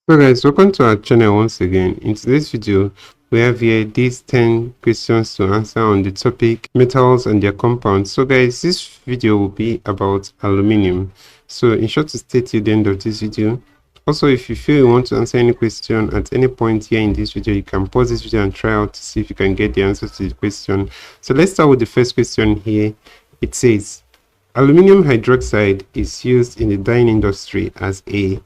So guys, welcome to our channel once again. In today's video, we have here these 10 questions to answer on the topic metals and their compounds. So guys, this video will be about aluminium. So ensure to stay till the end of this video. Also, if you feel you want to answer any question at any point here in this video, you can pause this video and try out to see if you can get the answer to the question. So let's start with the first question here. It says, aluminium hydroxide is used in the dyeing industry as A,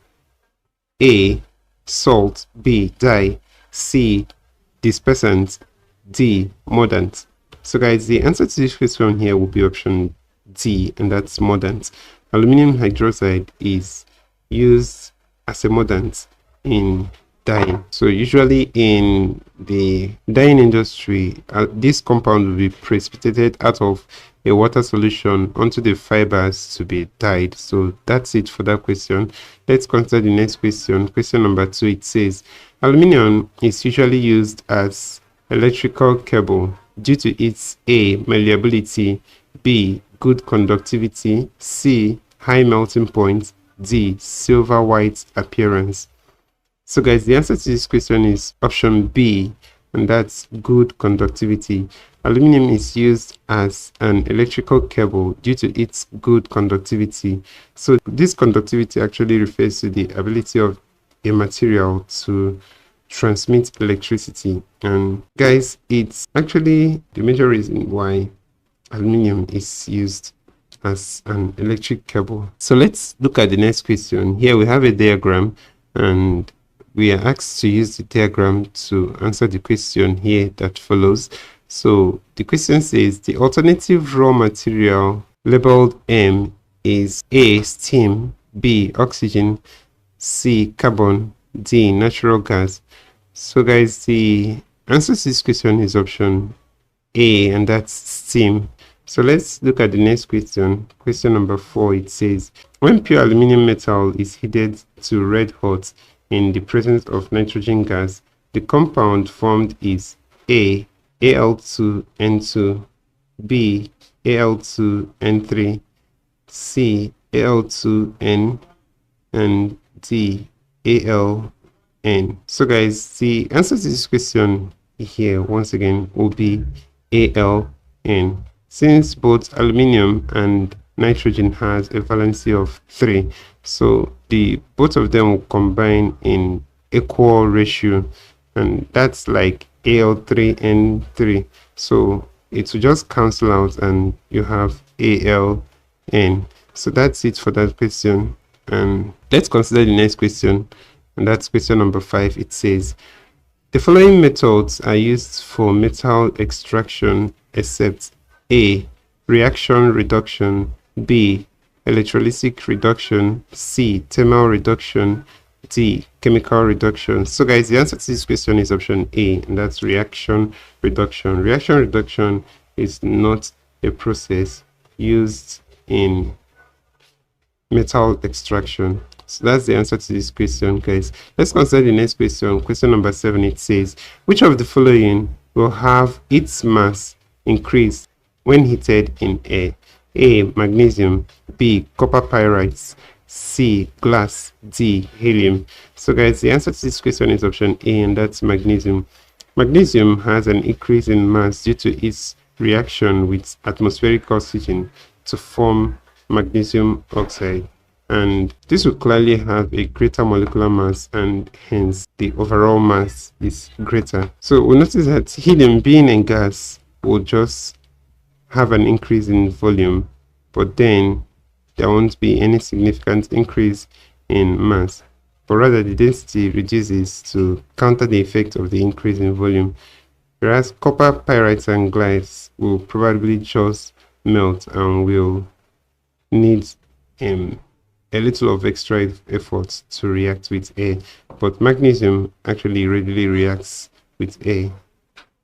salt, B, dye, C, dispersant, D, mordant. So guys, the answer to this question here will be option D, and that's mordant. Aluminium hydroxide is used as a mordant in dyeing. So usually in the dyeing industry, this compound will be precipitated out of a water solution onto the fibers to be dyed. So that's it for that question. Let's consider the next question. Question number 2. It says aluminium is usually used as electrical cable due to its A, malleability, B, good conductivity, C, high melting point, D, silver white appearance. So guys, the answer to this question is option B, and that's good conductivity. Aluminium is used as an electrical cable due to its good conductivity. So this conductivity actually refers to the ability of a material to transmit electricity. And guys, it's actually the major reason why aluminium is used as an electric cable. So let's look at the next question. Here we have a diagram, and we are asked to use the diagram to answer the question here that follows. So the question says the alternative raw material labeled M is A, steam, B, oxygen, C, carbon, D, natural gas. So guys, the answer to this question is option A, and that's steam. So let's look at the next question. Question number 4. It says when pure aluminium metal is heated to red hot in the presence of nitrogen gas, the compound formed is A, Al2N2, B, Al2N3, C, Al2N, and D, Aln. So guys, the answer to this question here once again will be Aln. Since both aluminium and nitrogen has a valency of 3, so both of them will combine in equal ratio, and that's like Al3N3. So it will just cancel out and you have Aln. So that's it for that question. And let's consider the next question, and that's question number 5. It says the following methods are used for metal extraction except A, reaction reduction, B, electrolytic reduction, C, thermal reduction, D, chemical reduction. So guys, the answer to this question is option A, and that's reaction reduction. Reaction reduction is not a process used in metal extraction. So that's the answer to this question, guys. Let's consider the next question. Question number 7. It says which of the following will have its mass increased when heated in air? A, magnesium, B, copper pyrites, C, glass, D, helium. So guys, the answer to this question is option A, and that's magnesium. Magnesium has an increase in mass due to its reaction with atmospheric oxygen to form magnesium oxide, and this will clearly have a greater molecular mass, and hence the overall mass is greater. So we'll notice that helium, being a gas, will just have an increase in volume, but then there won't be any significant increase in mass, but rather the density reduces to counter the effect of the increase in volume, whereas copper pyrites and glass will probably just melt and will need a little of extra effort to react with air, but magnesium actually readily reacts with air,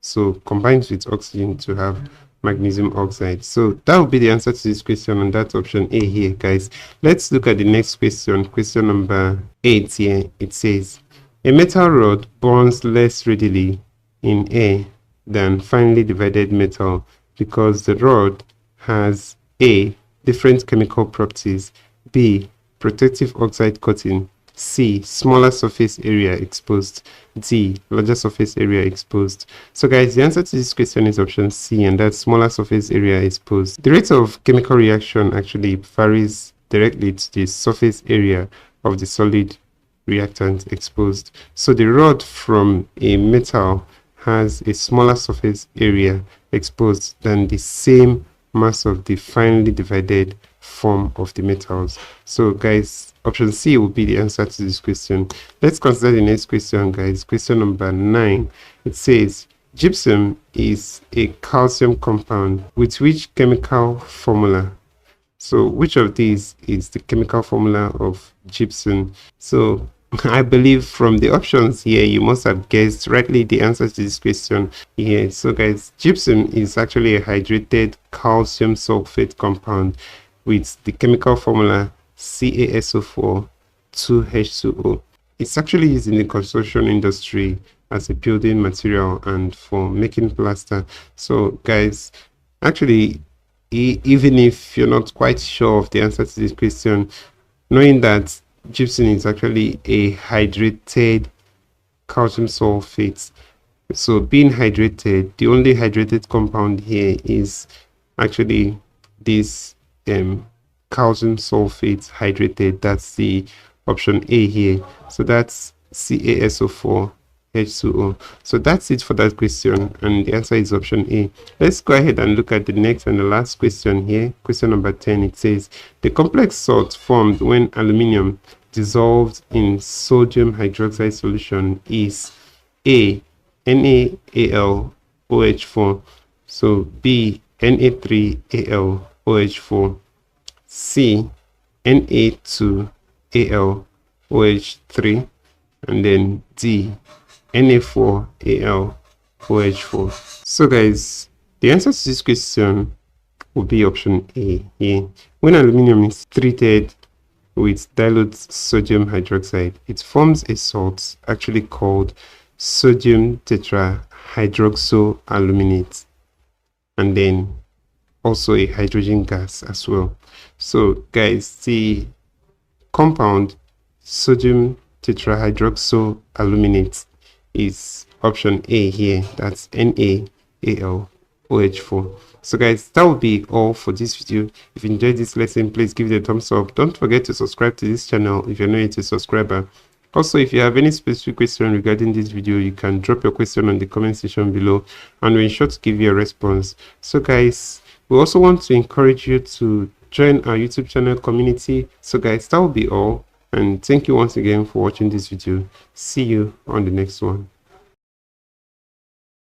so combines with oxygen to have magnesium oxide. So that will be the answer to this question, and that's option A here, guys. Let's look at the next question. Question number 8 here. It says a metal rod burns less readily in air than finely divided metal because the rod has A, different chemical properties, B, protective oxide coating, C, smaller surface area exposed. D, larger surface area exposed. So guys, the answer to this question is option C, and that's smaller surface area exposed. The rate of chemical reaction actually varies directly to the surface area of the solid reactant exposed. So the rod from a metal has a smaller surface area exposed than the same mass of the finely divided form of the metals. So guys, option C will be the answer to this question. Let's consider the next question, guys. Question number 9. It says gypsum is a calcium compound with which chemical formula? So which of these is the chemical formula of gypsum? So I believe from the options here, you must have guessed rightly the answer to this question here. So guys, gypsum is actually a hydrated calcium sulfate compound with the chemical formula CaSO4 2H2O. It's actually used in the construction industry as a building material and for making plaster. So guys, actually, even if you're not quite sure of the answer to this question, knowing that gypsum is actually a hydrated calcium sulfate, so being hydrated, the only hydrated compound here is actually this calcium sulfate hydrated. That's the option A here. So that's CaSO4 H2O. So that's it for that question, and the answer is option A. Let's go ahead and look at the next and the last question here. Question number 10. It says the complex salt formed when aluminium dissolved in sodium hydroxide solution is A, NaAlOH4, so B, Na3AlOH4, C, Na2AlOH3, and then D, Na4AlOH4. So guys, the answer to this question will be option A here. When aluminium is treated with dilute sodium hydroxide, it forms a salt actually called sodium tetrahydroxoaluminate, and then also a hydrogen gas as well. So guys, the compound sodium tetrahydroxoaluminate is option A here. That's NaAlOH4. So guys, that will be all for this video. If you enjoyed this lesson, please give it a thumbs up. Don't forget to subscribe to this channel if you're not yet a subscriber. Also, if you have any specific question regarding this video, you can drop your question on the comment section below, and we'll ensure to give you a response. So guys, we also want to encourage you to join our YouTube channel community. So guys, that will be all, and thank you once again for watching this video. See you on the next one.